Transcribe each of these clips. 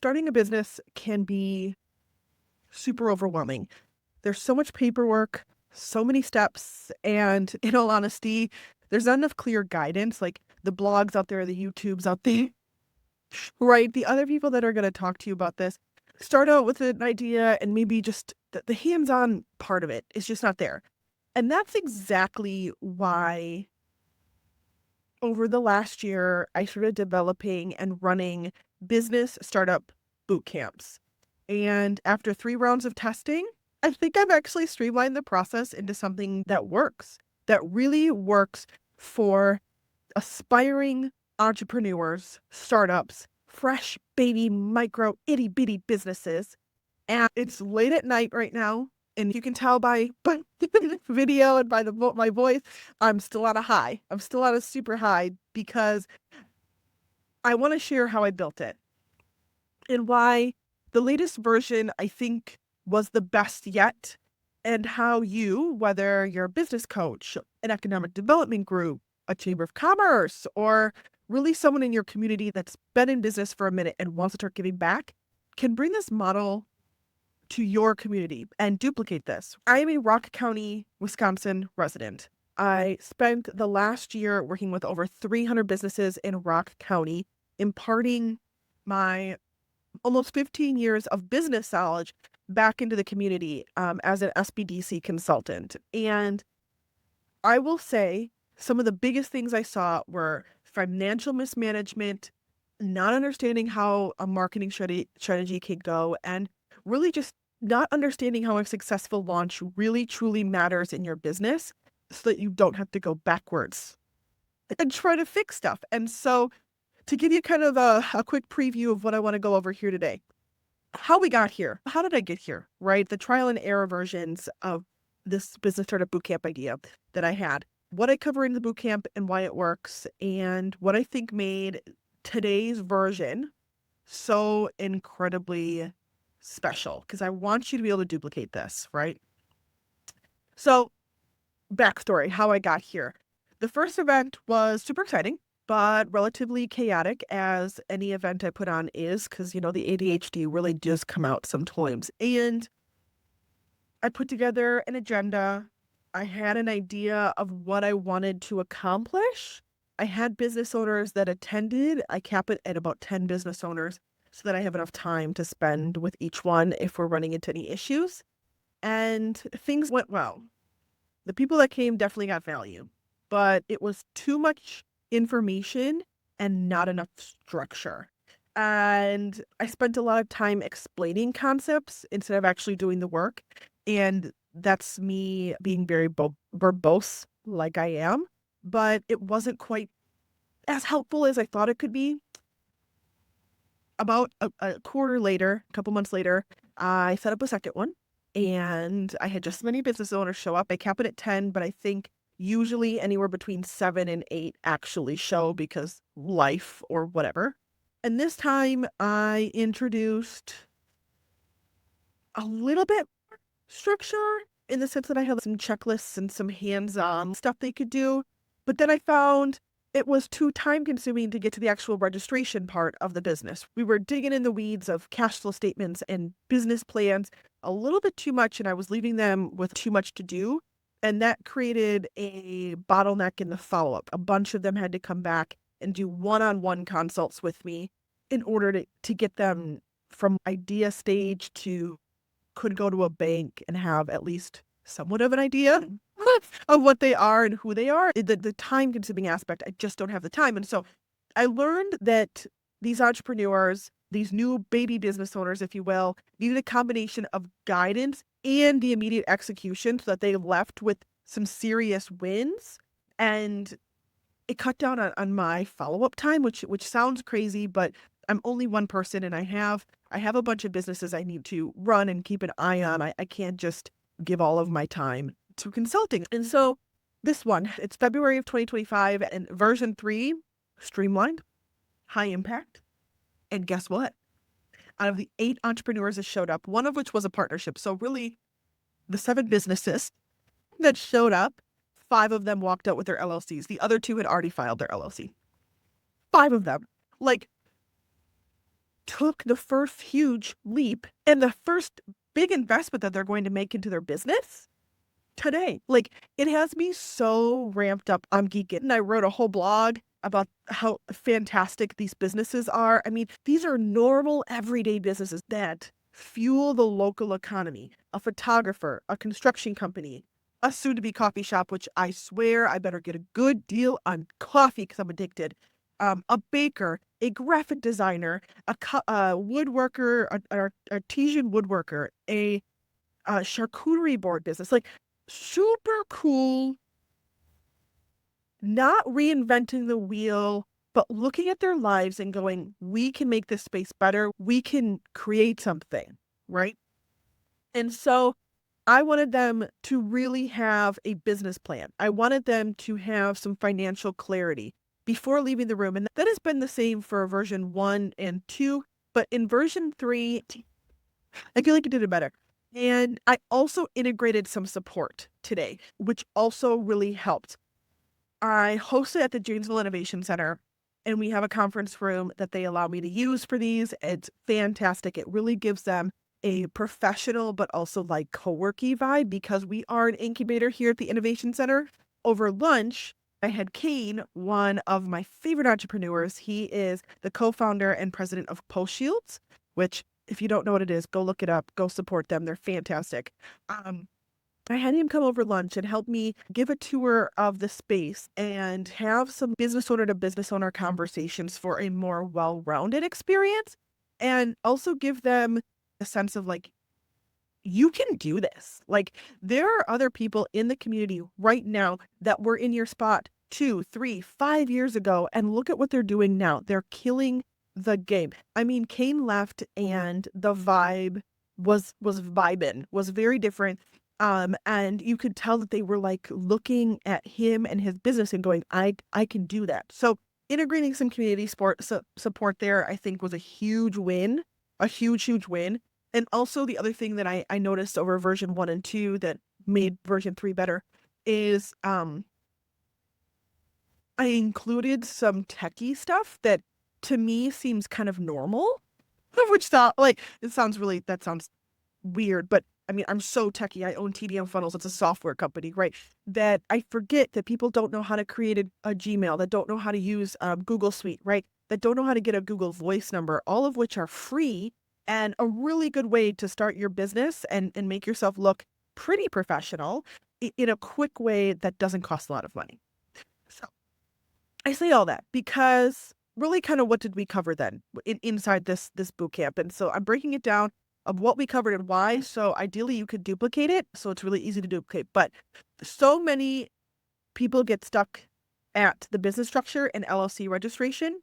starting a business can be super overwhelming. There's so much paperwork, so many steps, and in all honesty, there's not enough clear guidance, like the blogs out there, the YouTubes out there, right? The other people that are going to talk to you about this start out with an idea and maybe just the hands-on part of it is just not there. And that's exactly why over the last year, I started developing and running business startup boot camps. And after 3 rounds of testing, I think I've actually streamlined the process into something that works, that really works for aspiring entrepreneurs, startups, fresh baby micro itty bitty businesses. And it's late at night right now. And you can tell by the video and by my voice, I'm still at a high. I'm still at a super high because I want to share how I built it and why the latest version I think was the best yet, and how you, whether you're a business coach, an economic development group, a chamber of commerce, or really someone in your community that's been in business for a minute and wants to start giving back, can bring this model to your community and duplicate this. I am a Rock County, Wisconsin resident. I spent the last year working with over 300 businesses in Rock County, imparting my almost 15 years of business knowledge back into the community as an SBDC consultant. And I will say some of the biggest things I saw were financial mismanagement, not understanding how a marketing strategy can go, and really just not understanding how a successful launch really truly matters in your business so that you don't have to go backwards and try to fix stuff. And so to give you kind of a quick preview of what I want to go over here today, how we got here, how did I get here, right? The trial and error versions of this business startup bootcamp idea that I had, what I cover in the bootcamp and why it works, and what I think made today's version so incredibly special, because I want you to be able to duplicate this, right? So backstory, how I got here. The first event was super exciting, but relatively chaotic, as any event I put on is, because, the ADHD really does come out sometimes. And I put together an agenda. I had an idea of what I wanted to accomplish. I had business owners that attended. I cap it at about 10 business owners so that I have enough time to spend with each one if we're running into any issues. And things went well. The people that came definitely got value, but it was too much information and not enough structure. And I spent a lot of time explaining concepts instead of actually doing the work. And that's me being very verbose like I am, but it wasn't quite as helpful as I thought it could be. About a quarter later, a couple months later, I set up a second one, and I had just as many business owners show up. I cap it at 10, but I think usually anywhere between 7 and 8 actually show because life or whatever. And this time I introduced a little bit more structure in the sense that I had some checklists and some hands-on stuff they could do. But then I found it was too time consuming to get to the actual registration part of the business. We were digging in the weeds of cash flow statements and business plans a little bit too much, and I was leaving them with too much to do. And that created a bottleneck in the follow-up. A bunch of them had to come back and do one-on-one consults with me in order to get them from idea stage to could go to a bank and have at least somewhat of an idea of what they are and who they are. The time-consuming aspect, I just don't have the time. And so I learned that these entrepreneurs, these new baby business owners, if you will, needed a combination of guidance and the immediate execution so that they left with some serious wins. And it cut down on my follow-up time, which sounds crazy, but I'm only one person and I have a bunch of businesses I need to run and keep an eye on. I can't just give all of my time to consulting. And so this one, it's February of 2025 and version 3, Streamlined, high impact. And guess what? Out of the 8 entrepreneurs that showed up, one of which was a partnership. So really the 7 businesses that showed up, 5 of them walked out with their LLCs. The other 2 had already filed their LLC. 5 of them. Like took the first huge leap and the first big investment that they're going to make into their business today. Like, it has me so ramped up. I'm geeking. And I wrote a whole blog about how fantastic these businesses are. I mean, these are normal, everyday businesses that fuel the local economy. A photographer, a construction company, a soon-to-be coffee shop, which I swear I better get a good deal on coffee because I'm addicted. A baker, a graphic designer, a woodworker, an artesian woodworker, a charcuterie board business. Like, super cool, not reinventing the wheel, but looking at their lives and going, we can make this space better. We can create something, right? And so I wanted them to really have a business plan. I wanted them to have some financial clarity before leaving the room. And that has been the same for version 1 and 2. But in version 3, I feel like it did it better. And I also integrated some support today, which also really helped. I hosted at the Janesville Innovation Center, and we have a conference room that they allow me to use for these. It's fantastic. It really gives them a professional, but also like co-worky vibe because we are an incubator here at the Innovation Center. Over lunch, I had Kane, one of my favorite entrepreneurs. He is the co-founder and president of Post Shields, which, if you don't know what it is, go look it up. Go support them. They're fantastic. I had him come over lunch and help me give a tour of the space and have some business owner to business owner conversations for a more well-rounded experience, and also give them a sense of like, you can do this. Like, there are other people in the community right now that were in your spot 2, 3, 5 years ago, and look at what they're doing now. They're killing the game. I mean, Kane left and the vibe was vibing, was very different. And you could tell that they were like looking at him and his business and going, I can do that. So integrating some community support there, I think, was a huge win, a huge win. And also the other thing that I noticed over version 1 and 2 that made version 3 better is I included some techie stuff that to me seems kind of normal, which sounds that sounds weird, but I mean, I'm so techie. I own TDM Funnels. It's a software company, right? That I forget that people don't know how to create a Gmail, that don't know how to use Google Suite, right? That don't know how to get a Google Voice number, all of which are free and a really good way to start your business and make yourself look pretty professional in a quick way that doesn't cost a lot of money. So I say all that because really kind of what did we cover then inside this bootcamp? And so I'm breaking it down of what we covered and why. So ideally you could duplicate it. So it's really easy to duplicate, but so many people get stuck at the business structure and LLC registration.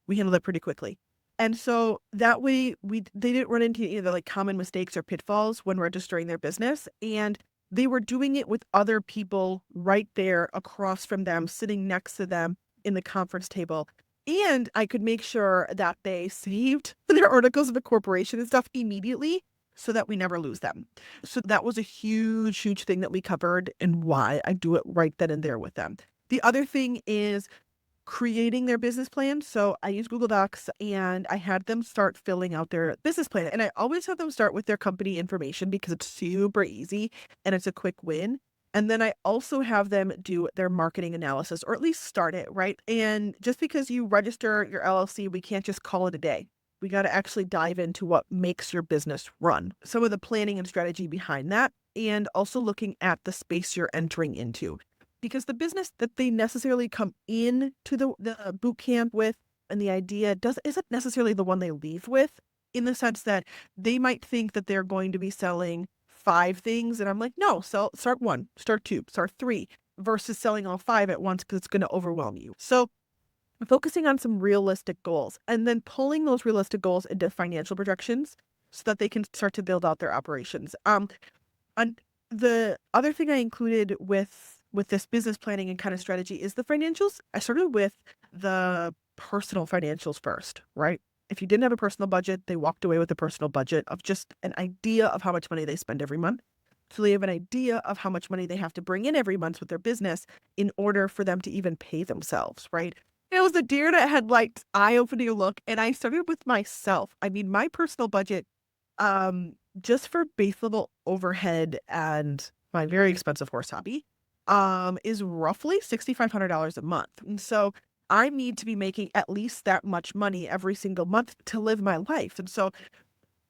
We handle that pretty quickly. And so that way they didn't run into either like common mistakes or pitfalls when registering their business. And they were doing it with other people right there across from them, sitting next to them in the conference table. And I could make sure that they saved their articles of incorporation and stuff immediately so that we never lose them. So that was a huge thing that we covered and why I do it right then and there with them. The other thing is creating their business plan. So I use Google Docs and I had them start filling out their business plan. And I always have them start with their company information because it's super easy and it's a quick win. And then I also have them do their marketing analysis, or at least start it, right? And just because you register your LLC, we can't just call it a day. We got to actually dive into what makes your business run, some of the planning and strategy behind that, and also looking at the space you're entering into. Because the business that they necessarily come in to the boot camp with and the idea isn't necessarily the one they leave with, in the sense that they might think that they're going to be selling 5 things. And I'm like, no, start 1, start 2, start 3 versus selling all 5 at once because it's going to overwhelm you. So focusing on some realistic goals and then pulling those realistic goals into financial projections so that they can start to build out their operations. And the other thing I included with this business planning and kind of strategy is the financials. I started with the personal financials first, right? If you didn't have a personal budget, they walked away with a personal budget of just an idea of how much money they spend every month. So they have an idea of how much money they have to bring in every month with their business in order for them to even pay themselves, right? It was a deer in headlights, eye-opening look, and I started with myself. I mean, my personal budget, just for base level overhead and my very expensive horse hobby, is roughly $6,500 a month. And so I need to be making at least that much money every single month to live my life. And so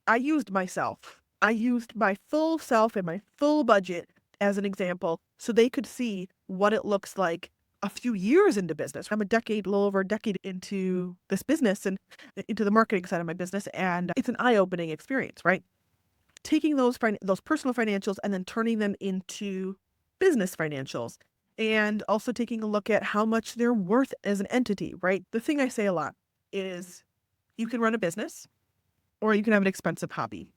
I used myself. I used my full self and my full budget as an example so they could see what it looks like a few years into business. I'm a little over a decade into this business and into the marketing side of my business. And it's an eye-opening experience, right? Taking those personal financials and then turning them into business financials, and also taking a look at how much they're worth as an entity, right? The thing I say a lot is you can run a business or you can have an expensive hobby.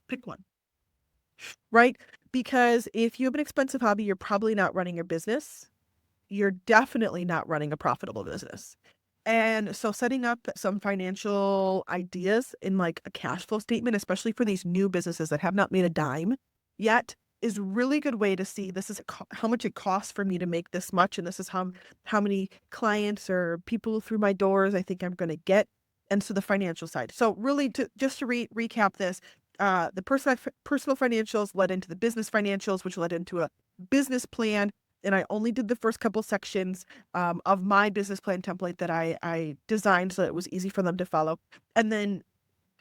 Pick one, right? Because if you have an expensive hobby, you're probably not running your business. You're definitely not running a profitable business. And so setting up some financial ideas in like a cash flow statement, especially for these new businesses that have not made a dime yet, is a really good way to see this is how much it costs for me to make this much. And this is how many clients or people through my doors I think I'm going to get. And so the financial side. So really just to recap this, the personal financials led into the business financials, which led into a business plan. And I only did the first couple sections of my business plan template that I designed so that it was easy for them to follow. And then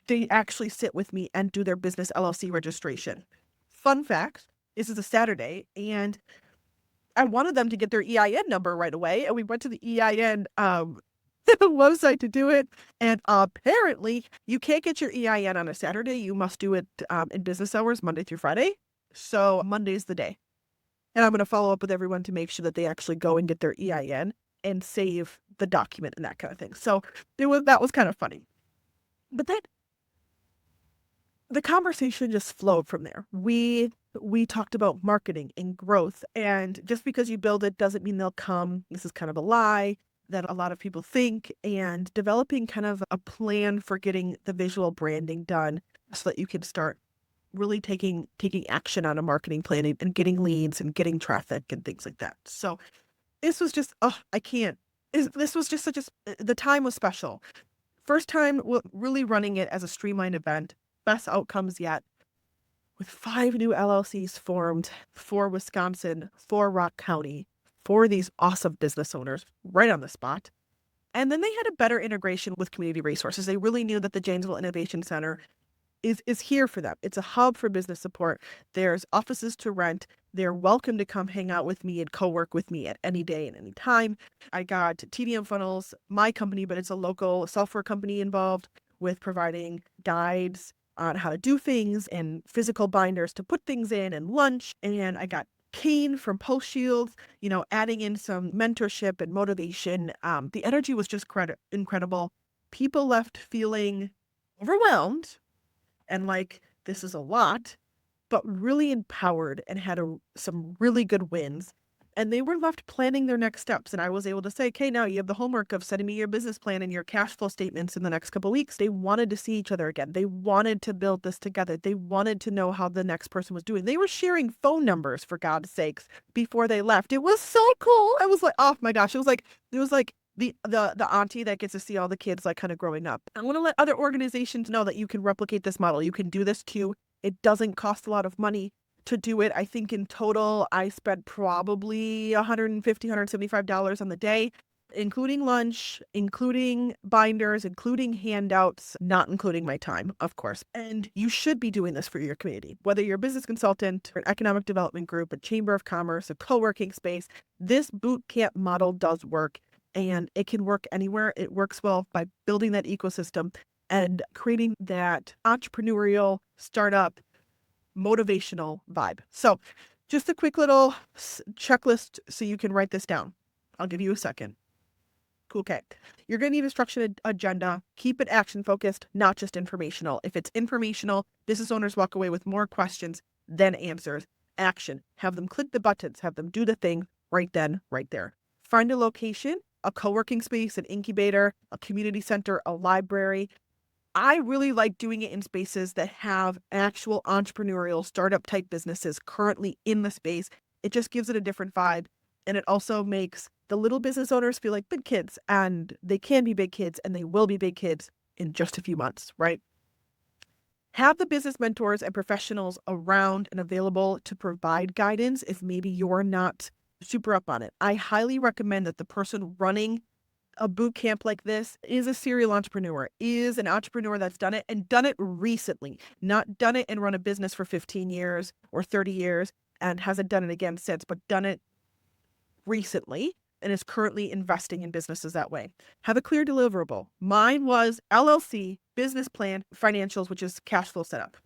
they actually sit with me and do their business LLC registration. Fun fact, this is a Saturday, and I wanted them to get their EIN number right away. And we went to the EIN website to do it. And apparently you can't get your EIN on a Saturday. You must do it in business hours, Monday through Friday. So Monday's the day. And I'm going to follow up with everyone to make sure that they actually go and get their EIN and save the document and that kind of thing. So that was kind of funny. But the conversation just flowed from there. We talked about marketing and growth, and just because you build it doesn't mean they'll come. This is kind of a lie that a lot of people think, and developing kind of a plan for getting the visual branding done so that you can start really taking action on a marketing plan and getting leads and getting traffic and things like that. So this was just, this was just the time was special. First time really running it as a Streamlined event, best outcomes yet, with 5 new LLCs formed for Wisconsin, for Rock County, for these awesome business owners right on the spot. And then they had a better integration with community resources. They really knew that the Janesville Innovation Center is here for them. It's a hub for business support. There's offices to rent. They're welcome to come hang out with me and co-work with me at any day and any time. I got TDM Funnels, my company, but it's a local software company involved with providing guides on how to do things and physical binders to put things in and lunch. And I got Kane from Post Shields, adding in some mentorship and motivation. The energy was just incredible. People left feeling overwhelmed and like, this is a lot, but really empowered and had some really good wins. And they were left planning their next steps. And I was able to say, okay, now you have the homework of sending me your business plan and your cash flow statements in the next couple of weeks. They wanted to see each other again. They wanted to build this together. They wanted to know how the next person was doing. They were sharing phone numbers, for God's sakes, before they left. It was so cool. I was like, oh my gosh. It was like the auntie that gets to see all the kids like kind of growing up. I want to let other organizations know that you can replicate this model. You can do this too. It doesn't cost a lot of money to do it. I think in total, I spent probably $150, $175 on the day, including lunch, including binders, including handouts, not including my time, of course. And you should be doing this for your community, whether you're a business consultant or an economic development group, a chamber of commerce, a co-working space. This bootcamp model does work. And it can work anywhere. It works well by building that ecosystem and creating that entrepreneurial startup motivational vibe. So just a quick little checklist so you can write this down. I'll give you a second. Cool. Okay. You're going to need a structured agenda. Keep it action focused, not just informational. If it's informational, business owners walk away with more questions than answers. Action. Have them click the buttons. Have them do the thing right then, right there. Find a location, a co-working space, an incubator, a community center, a library. I really like doing it in spaces that have actual entrepreneurial startup type businesses currently in the space. It just gives it a different vibe. And it also makes the little business owners feel like big kids, and they can be big kids and they will be big kids in just a few months, right? Have the business mentors and professionals around and available to provide guidance if maybe you're not super up on it. I highly recommend that the person running a boot camp like this is a serial entrepreneur, is an entrepreneur that's done it and done it recently, not done it and run a business for 15 years or 30 years and hasn't done it again since, but done it recently and is currently investing in businesses that way. Have a clear deliverable. Mine was LLC, business plan, financials, which is cash flow setup,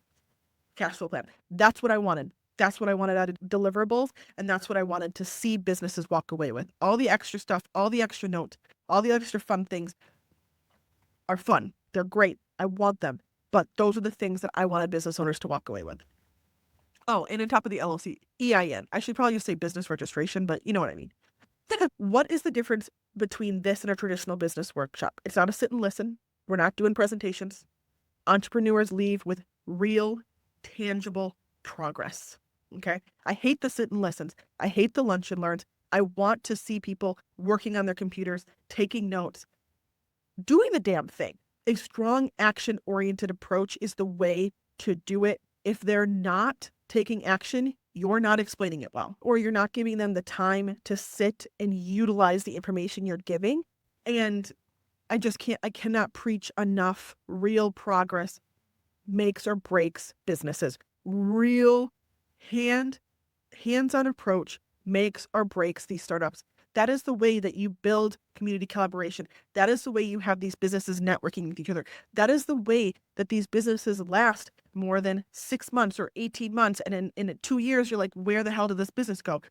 cash flow plan. That's what I wanted. That's what I wanted out of deliverables. And that's what I wanted to see businesses walk away with. All the extra stuff, all the extra notes, all the extra fun things are fun. They're great. I want them. But those are the things that I wanted business owners to walk away with. Oh, and on top of the LLC, EIN. I should probably just say business registration, but you know what I mean. What is the difference between this and a traditional business workshop? It's not a sit and listen. We're not doing presentations. Entrepreneurs leave with real, tangible progress. Okay. I hate the sit and listens. I hate the lunch and learns. I want to see people working on their computers, taking notes, doing the damn thing. A strong action-oriented approach is the way to do it. If they're not taking action, you're not explaining it well, or you're not giving them the time to sit and utilize the information you're giving. And I cannot preach enough. Real progress makes or breaks businesses. Real hands-on approach makes or breaks these startups. That is the way that you build community collaboration. That is the way you have these businesses networking with each other. That is the way that these businesses last more than 6 months or 18 months. And in 2 years, you're like, where the hell did this business go?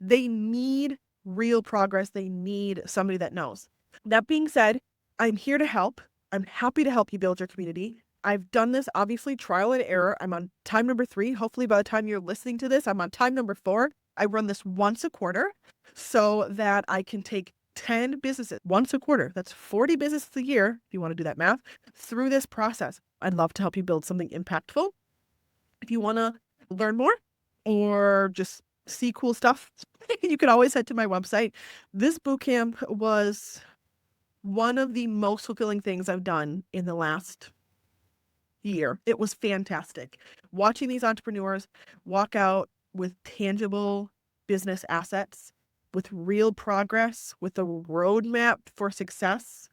They need real progress. They need somebody that knows. That being said, I'm here to help. I'm happy to help you build your community. I've done this, obviously, trial and error. I'm on time number 3. Hopefully by the time you're listening to this, I'm on time number 4. I run this once a quarter so that I can take 10 businesses once a quarter. That's 40 businesses a year, if you want to do that math, through this process. I'd love to help you build something impactful. If you want to learn more or just see cool stuff, you can always head to my website. This bootcamp was one of the most fulfilling things I've done in the last year. It was fantastic. Watching these entrepreneurs walk out with tangible business assets, with real progress, with a roadmap for success.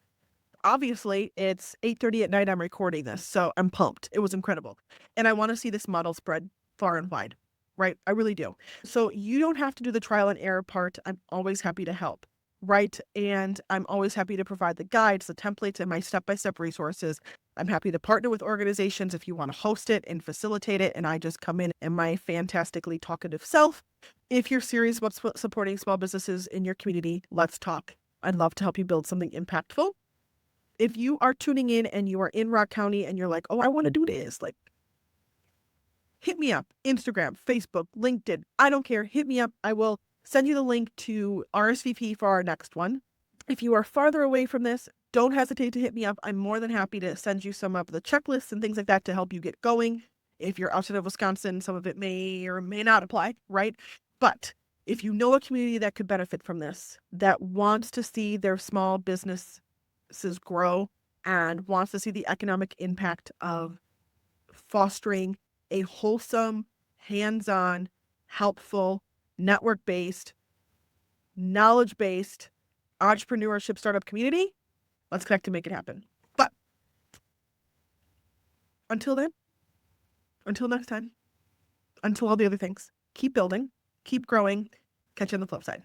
Obviously, it's 8:30 at night I'm recording this, so I'm pumped. It was incredible. And I want to see this model spread far and wide, right? I really do. So you don't have to do the trial and error part. I'm always happy to help, right? And I'm always happy to provide the guides, the templates, and my step-by-step resources. I'm happy to partner with organizations if you want to host it and facilitate it, and I just come in my fantastically talkative self. If you're serious about supporting small businesses in your community, let's talk. I'd love to help you build something impactful. If you are tuning in and you are in Rock County and you're like, oh, I want to do this, like, hit me up. Instagram, Facebook, LinkedIn, I don't care. Hit me up. I will send you the link to RSVP for our next one. If you are farther away from this, don't hesitate to hit me up. I'm more than happy to send you some of the checklists and things like that to help you get going. If you're outside of Wisconsin, some of it may or may not apply, right? But if you know a community that could benefit from this, that wants to see their small businesses grow and wants to see the economic impact of fostering a wholesome, hands-on, helpful, network-based, knowledge-based entrepreneurship startup community, let's connect to make it happen. But until then, until next time, until all the other things, keep building, keep growing, catch you on the flip side.